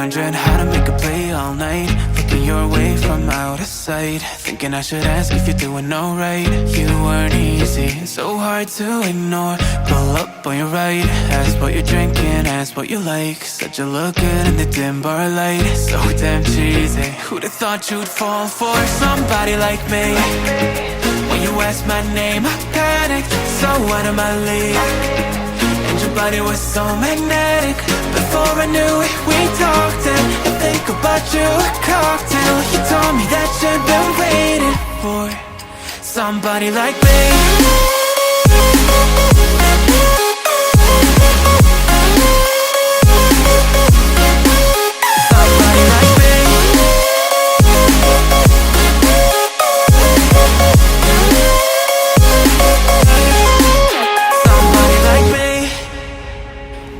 wondering how to make a play all night. Looking your way from out of sight, thinking I should ask if you're doing alright. You weren't easy, so hard to ignore. Pull up on your right, ask what you're drinking, ask what you like. Said you look good in the dim bar light, so damn cheesy. Who'd have thought you'd fall for somebody like me? When you asked my name, I panicked, so out of my league. And your body was so magnetic. Before I knew it, we talked, and I think about you a cocktail. You told me that you'd been waiting for somebody like me.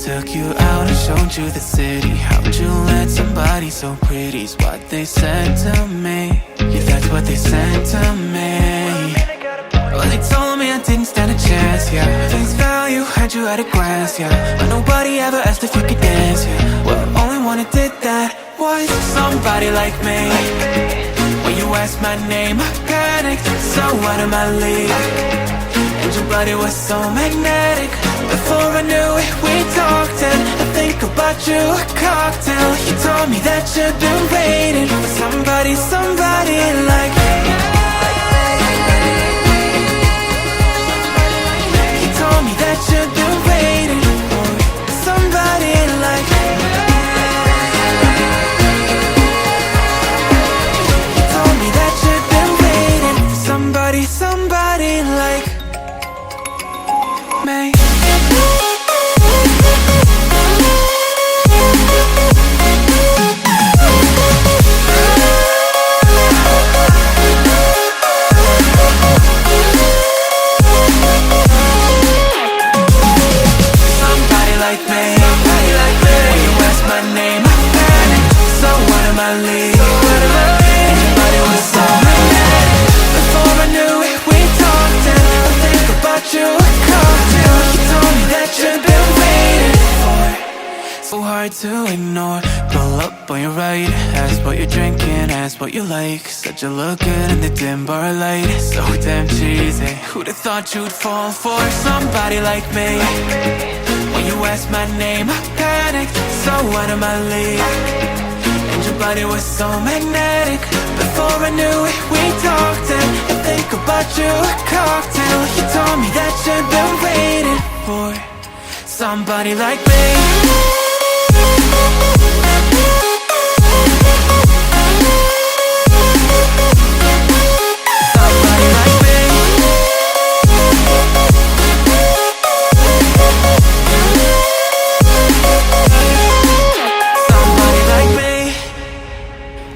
Took you out and showed you the city. How'd you let somebody so pretty's what they said to me? Yeah, that's what they said to me. Well, they told me I didn't stand a chance, yeah. Face value, had you at a glance, yeah. But nobody ever asked if you could dance, yeah. Well, the only one who did that was somebody like me. When you asked my name, I panicked, so out of my league. And your body was so magnetic. Before I knew it, we talked, and I think about you a cocktail. You told me that you'd been waiting for somebody like me. You told me that you'd been waiting for somebody like me. You told me that you'd been waiting for somebody like me. So hard to ignore. Pull up on your right, ask what you're drinking, ask what you like. Said you look good in the dim bar light, so damn cheesy. Who'd have thought you'd fall for somebody like me? When you asked my name, I panicked, so out of my league. And your body was so magnetic. Before I knew it, we talked, and I think about you a cocktail. You told me that you'd been waiting for somebody like me.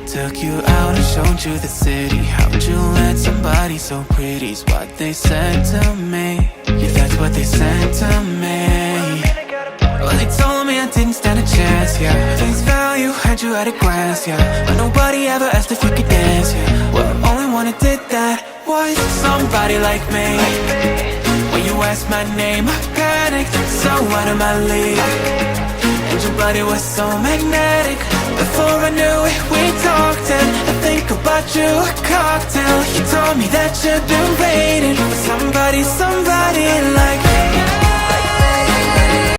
Took you out and showed you the city. How'd you let somebody so pretty's what they said to me? Yeah, that's what they said to me. Well, they told me I didn't stand a chance, yeah. Face value, had you at a glance, yeah. But nobody ever asked if you could dance, yeah. Well, the only one who did that was somebody like me. When you asked my name, I panicked, so out of my league. And your body was so magnetic. Before I knew it, we talked, and I think about you a cocktail. You told me that you'd been waiting